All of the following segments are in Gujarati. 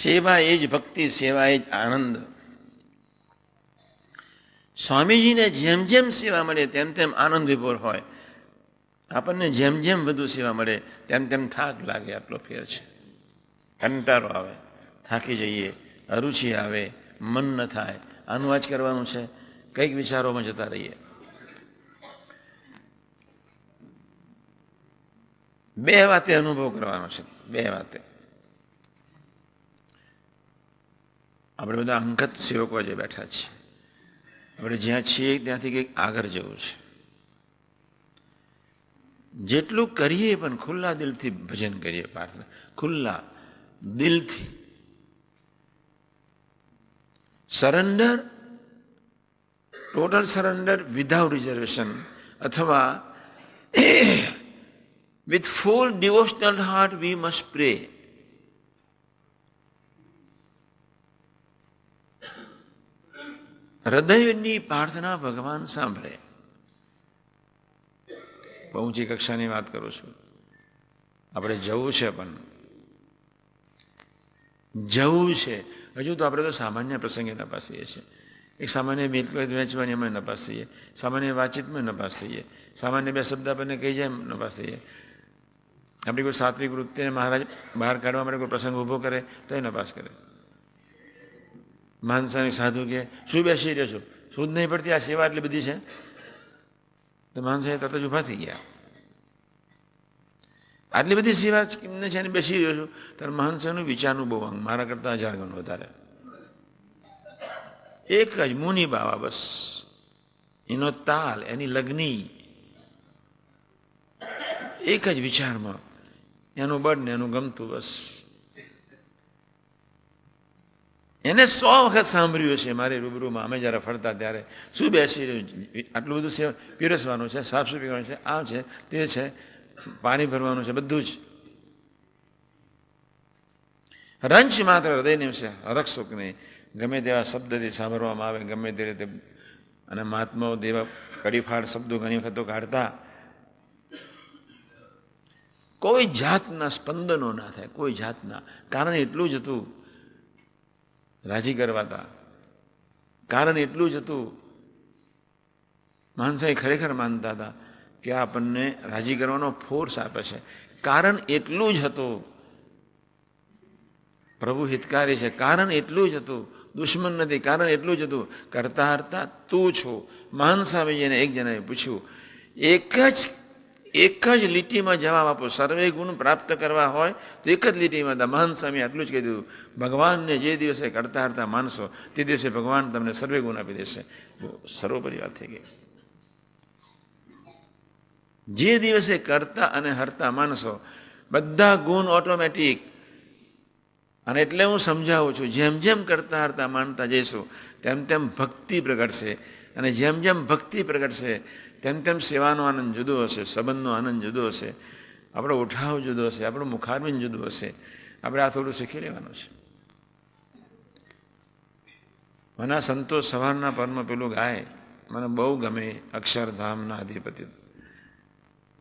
સેવા એ જ ભક્તિ, સેવા એ જ આનંદ. સ્વામીજીને જેમ જેમ સેવા મળે તેમ તેમ આનંદ વિભોર હોય. આપણને જેમ જેમ વધુ સેવા મળે તેમ તેમ થાક લાગે. આટલો ફેર છે. કંટાળો આવે, થાકી જઈએ, અરુચિ આવે, મન ન થાય, આનું આ જ કરવાનું છે, કંઈક વિચારોમાં જતા રહીએ. બે વાતે અનુભવ કરવાનો છે, બે વાતે. આપણે બધા અંગત સેવકો જે બેઠા છીએ, આપણે જ્યાં છીએ ત્યાંથી કંઈક આગળ જવું છે. જેટલું કરીએ પણ ખુલ્લા દિલથી ભજન કરીએ, પ્રાર્થના ખુલ્લા દિલથી. Surrender, total surrender without reservation, અથવા with full devotional heart we must pray. હૃદયની પ્રાર્થના ભગવાન સાંભળે. બહુ ઊંચી કક્ષાની વાત કરું છું. આપણે જવું છે, પણ જવું છે. હજુ તો આપણે તો સામાન્ય પ્રસંગે નપાસ થઈએ છીએ. એક સામાન્ય મિલકત વેચવાની અમે નપાસ થઈએ, સામાન્ય વાતચીતમાં નપાસ થઈએ, સામાન્ય બે શબ્દ આપણને કહી જાય નપાસ થઈએ. આપણી કોઈ સાત્વિક વૃત્તિને મહારાજ બહાર કાઢવા માટે કોઈ પ્રસંગ ઊભો કરે તો એ નપાસ કરે. માનસાની સાધુ કે શું બેસી રહ્યો છો, શું જ નહીં પડતી, આ સેવા એટલી બધી છે. તો માનસાએ તરત જ ઊભા થઈ ગયા. આટલી બધી સેવા કેમને છે, બેસી રહ્યો છું. ત્યારે માનસાનું વિચારનું બહુ અંગ મારા કરતા 1000 ગણું વધારે. એક જ મુનિ બાવા, બસ એનો તાલ, એની લગ્ની એક જ વિચારમાં, એનું બળ ને એનું ગમતું, બસ. એને 100 વખત સાંભળ્યું છે મારી રૂબરૂમાં. અમે જયારે ફરતા ત્યારે શું બેસી રહ્યું, આટલું બધું પીરસવાનું છે, સાફ સફાઈ કરવાનું છે, આ છે, તે છે, પાણી ભરવાનું છે, બધું જ. રંચ માત્ર હૃદય નિવસે હરખ સુખ નહીં. ગમે તેવા શબ્દથી સાંભળવામાં આવે, ગમે તે રીતે. અને મહાત્માઓ દેવા કડીફાડ શબ્દો ઘણી વખત કાઢતા, કોઈ જાતના સ્પંદનો ના થાય, કોઈ જાતના. કારણ એટલું જ હતું, રાજી કરવાતા. કારણ એટલું જ હતું, માનસાઈ ખરેખર માનતા હતા કે આપણને રાજી કરવાનો ફોર્સ આપે છે. કારણ એટલું જ હતું, પ્રભુ હિતકારી છે. કારણ એટલું જ હતું, દુશ્મન નથી. કારણ એટલું જ હતું, કરતા હરતા તું છો. મહાન સ્વામીજીને એક જણાએ પૂછ્યું, એક જ લીટીમાં જવાબ આપો. સર્વે ગુણ પ્રાપ્ત કરવા હોય તો એક જ લીટીમાં. મહાન સ્વામી આટલું જ કહી દીધું, ભગવાનને જે દિવસે કરતા હરતા માનશો તે દિવસે ભગવાન તમને સર્વે ગુણ આપી દેશે. સર્વોપરી વાત થઈ ગઈ. જે દિવસે કરતા અને હરતા માનશો, બધા ગુણ ઓટોમેટિક. અને એટલે હું સમજાવું છું, જેમ જેમ કરતા હરતા માનતા જઈશું તેમ તેમ ભક્તિ પ્રગટશે. અને જેમ જેમ ભક્તિ પ્રગટશે તેમ તેમ સેવાનો આનંદ જુદો હશે, સંબંધનો આનંદ જુદો હશે, આપણો ઉઠાવ જુદો હશે, આપણું મુખારબિંદ જુદું હશે. આપણે આ થોડું શીખી લેવાનું છે. મને સંતો સવારના પરમાં પેલું ગાય, મને બહુ ગમે. અક્ષરધામના અધિપતિ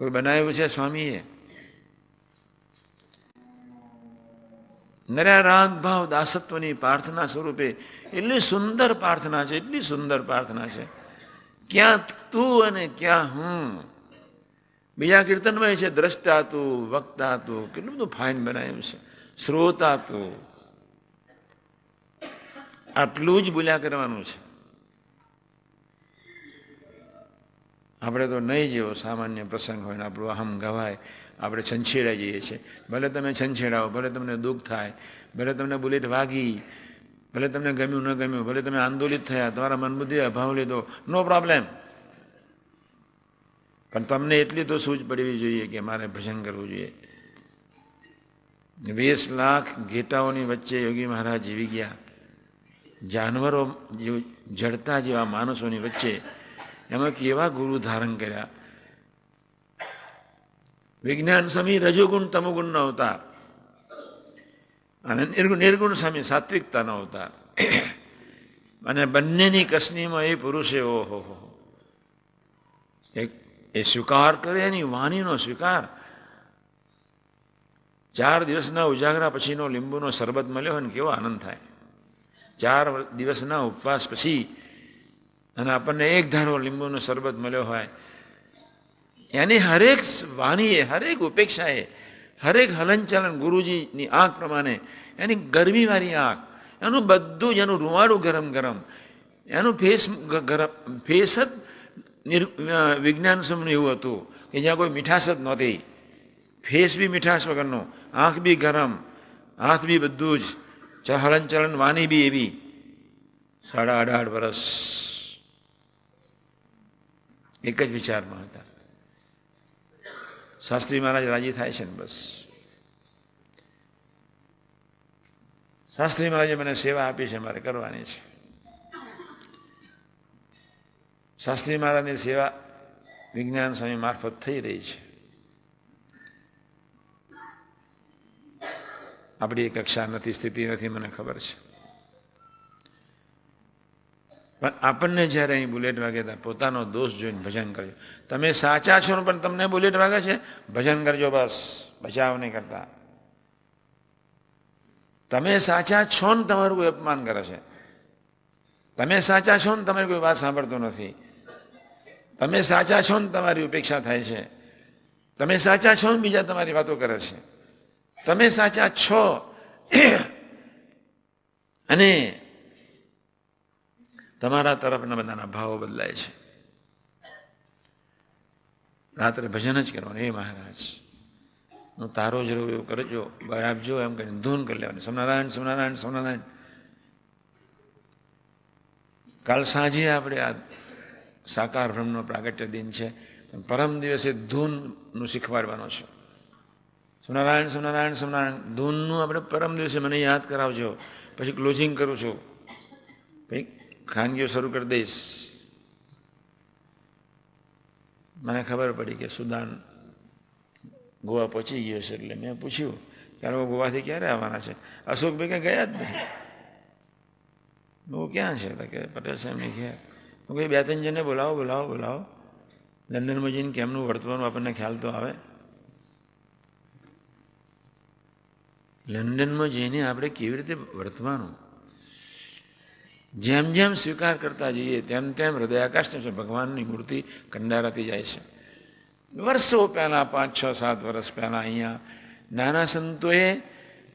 કોઈ બનાવ્યું છે સ્વામીએ. નર્યા રાગ ભાવ દાસત્વની પ્રાર્થના સ્વરૂપે એટલી સુંદર પ્રાર્થના છે, એટલી સુંદર પ્રાર્થના છે. ક્યાં તું અને ક્યાં હું. બીજા કીર્તનમાં છે દ્રષ્ટા તું, વક્તા તું, કેટલું બધું ફાઇન બનાવ્યું છે. શ્રોતા તું, આટલું જ બોલ્યા કરવાનું છે. આપણે તો નહીં જેવો સામાન્ય પ્રસંગ હોય ને આપણું અહમ ગવાય, આપણે છંછેડાઈ જઈએ છીએ. ભલે તમે છંછેડાવો, ભલે તમને દુઃખ થાય, ભલે તમને બુલેટ વાગી, ભલે તમને ગમ્યું ન ગમ્યું, ભલે તમે આંદોલિત થયા, તમારા મન બુદ્ધિ અભાવ લીધો, નો પ્રોબ્લેમ. પણ તમને એટલી તો સૂઝ પડવી જોઈએ કે મારે ભજન કરવું જોઈએ. 20 લાખ ઘેટાઓની વચ્ચે યોગી મહારાજ જીવી ગયા. જાનવરો જડતા જેવા માણસોની વચ્ચે એમાં કેવા ગુરુ ધારણ કર્યા. વિજ્ઞાન સ્વામી રજોગુણ તમોગુણનો અવતાર, અને નિર્ગુણ સ્વામી સાત્વિકતાનો અવતાર. અને બંનેની કસનીમાં એ પુરુષે ઓહો એ સ્વીકાર કરે, એની વાણીનો સ્વીકાર. 4 દિવસના ઉજાગરા પછીનો લીંબુનો શરબત મળ્યો હોય ને કેવો આનંદ થાય. 4 દિવસના ઉપવાસ પછી અને આપણને એક ધારો લીંબુનો શરબત મળ્યો હોય, એની હરેક વાણીએ, હરેક ઉપેક્ષાએ, હરેક હલનચલન ગુરુજીની આંખ પ્રમાણે, એની ગરમીવાળી આંખ, એનું બધું જ, એનું રૂવાડું ગરમ ગરમ, એનું ફેસ જ વિજ્ઞાન સમનું એવું હતું કે જ્યાં કોઈ મીઠાશ જ નહોતી. ફેસ બી મીઠાશ વગરનો, આંખ બી ગરમ, હાથ બી બધું જ, હલનચલન વાણી બી એવી. 18.5 વર્ષ એક જ વિચારમાં હતા. શાસ્ત્રી મહારાજ રાજી થાય છે ને બસ. શાસ્ત્રી મહારાજે મને સેવા આપી છે, મારે કરવાની છે. શાસ્ત્રી મહારાજની સેવા વિજ્ઞાન સ્વામી મારફત થઈ રહી છે. આપણી કક્ષા નથી, સ્થિતિ નથી, મને ખબર છે. પણ આપણને જ્યારે અહીં બુલેટ વાગે ત્યારે પોતાનો દોષ જોઈને ભજન કરજો. તમે સાચા છો પણ તમને બુલેટ વાગે છે, ભજન કરજો બસ, બચાવ નહીં કરતા. તમે સાચા છો ને તમારું કોઈ અપમાન કરે છે, તમે સાચા છો ને તમારી કોઈ વાત સાંભળતો નથી, તમે સાચા છો ને તમારી ઉપેક્ષા થાય છે, તમે સાચા છો ને બીજા તમારી વાતો કરે છે, તમે સાચા છો અને તમારા તરફના બધાના ભાવો બદલાય છે. રાત્રે ભજન જ કરવાનું. એ મહારાજ હું તારો જરૂર એવું કરજો, આપજો એમ કરીને ધૂન કરી લેવાની. સ્વામિનારાયણ સ્વામિનારાયણ સ્વામિનારાયણ. કાલ સાંજે આપણે આ સાકાર બ્રહ્મનો પ્રાગટ્ય દિન છે, પરમ દિવસે ધૂનનું શીખવાડવાનો છે. સ્વામિનારાયણ સ્વામિનારાયણ સ્વામિનારાયણ ધૂનનું આપણે પરમ દિવસે મને યાદ કરાવજો. પછી ક્લોઝિંગ કરું છું, પછી ખાનગીઓ શરૂ કરી દઈશ. મને ખબર પડી કે સુદાન ગોવા પહોંચી ગયો છે, એટલે મેં પૂછ્યું કે ગોવાથી ક્યારે આવવાના છે? અશોકભાઈ કે ગયા જ નહીં. હું ક્યાં છે? કે પટેલ સાહેબને ગયા. હું કહી 2-3 જણને બોલાવો બોલાવો બોલાવો. લંડનમાં જઈને કેમનું વર્તવાનું આપણને ખ્યાલ તો આવે. લંડનમાં જઈને આપણે કેવી રીતે વર્તવાનું, જેમ જેમ સ્વીકાર કરતા જઈએ તેમ તેમ હૃદયાકાશ છે, ભગવાનની મૂર્તિ કંડારાતી જાય છે. વર્ષો પહેલાં, 5-6-7 વર્ષ પહેલાં અહીંયા નાના સંતોએ,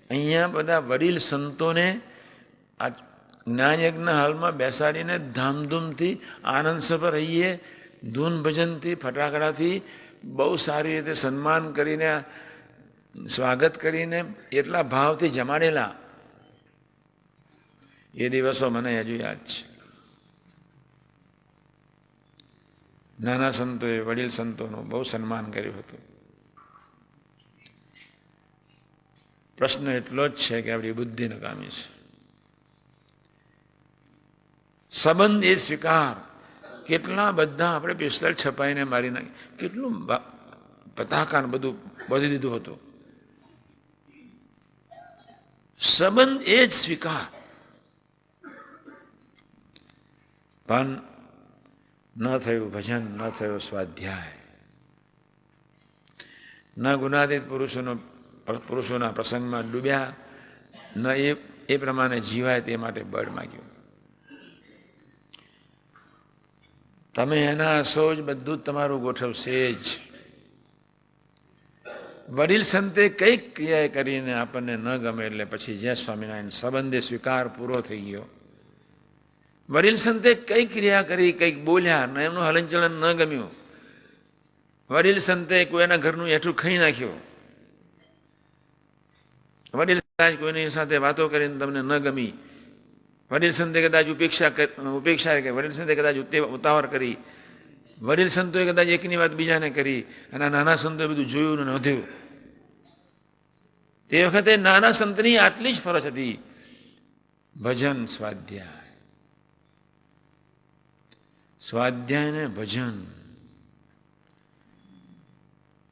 અહીંયા બધા વડીલ સંતોને આ જ્ઞાનયજ્ઞ હાલમાં બેસાડીને ધામધૂમથી આનંદસભર રહીએ, ધૂન ભજનથી, ફટાકડાથી બહુ સારી રીતે સન્માન કરીને, સ્વાગત કરીને, એટલા ભાવથી જમાડેલા. એ દિવસો મને હજુ યાદ છે. નાના સંતોએ વડીલ સંતોનું બહુ સન્માન કર્યું હતું. પ્રશ્ન એટલો જ છે કે આપણી બુદ્ધિ નકામી છે. સંબંધ એ સ્વીકાર. કેટલા બધા આપણે પિસ્તોલ છપાઈને મારી નાખી, કેટલું પતાકા બધું બાંધી દીધું હતું. સંબંધ એ જ સ્વીકાર. પણ ન થયું ભજન, ન થયો સ્વાધ્યાય, ન ગુનાદિત પુરુષોના પ્રસંગમાં ડૂબ્યા, ન એ પ્રમાણે જીવાય તે માટે બળ માગ્યું. તમે એના હશો જ બધું જ તમારું ગોઠવશે જ. વડીલ સંતે કઈક ક્રિયા કરીને આપણને ન ગમે એટલે પછી જય સ્વામિનારાયણ, સંબંધે સ્વીકાર પૂરો થઈ ગયો. વડીલ સંતે કઈ ક્રિયા કરી, કંઈક બોલ્યા ને એમનું હલનચલન ન ગમ્યું, વડીલ સંતે કોઈના ઘરનું એઠું ખાઈ નાખ્યું, વડીલ કોઈની સાથે વાતો કરીને તમને ન ગમી, વડીલ સંતે કદાચ ઉપેક્ષા કરી, વડીલ સંતે કદાચ ઉતાવળ કરી, વડીલ સંતોએ કદાચ એકની વાત બીજાને કરી, અને નાના સંતોએ બધું જોયું ને નોંધ્યું. તે વખતે નાના સંતની આટલી જ ફરજ હતી, ભજન સ્વાધ્યાય. સ્વાધ્યાય ને ભજન,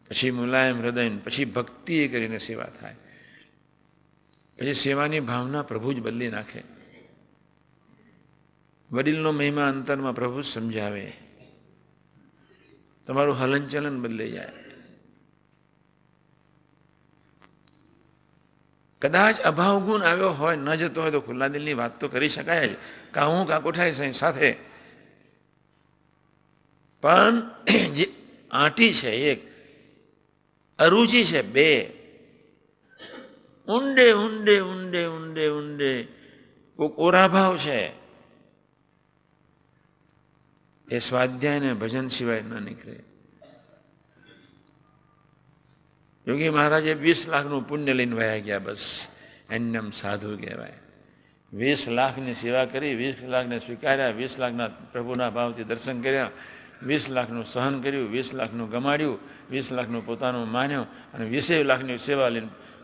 પછી મુલાયમ હૃદય, પછી ભક્તિ એ કરીને સેવા થાય. પછી સેવાની ભાવના પ્રભુ જ બદલી નાખે. વડીલનો મહિમા અંતરમાં પ્રભુ જ સમજાવે. તમારું હલનચલન બદલાઈ જાય. કદાચ અભાવ ગુણ આવ્યો હોય, ન જતો હોય તો ખુલ્લા દિલની વાત તો કરી શકાય જ, કાં હું કાં કોઠારી સાથે. પણ જે આંટી છે એક, અરુચિ છે બે, ઊંડે ઊંડે ઊંડે ઊંડે ઊંડે કોઈક ઓરાભાવ છે, એ સ્વાધ્યાય ને ભજન સિવાય ન નીકળે. યોગી મહારાજે 20 લાખનું પુણ્ય લઈને વયા ગયા. બસ એમને સાધુ કહેવાય. 20 લાખની સેવા કરી, 20 લાખને સ્વીકાર્યા, 20 લાખના પ્રભુના ભાવથી દર્શન કર્યા, 20 લાખનું સહન કર્યું, 20 લાખનું ગમાડ્યું, 20 લાખનું પોતાનું માન્યું અને 20 લાખની સેવા લઈને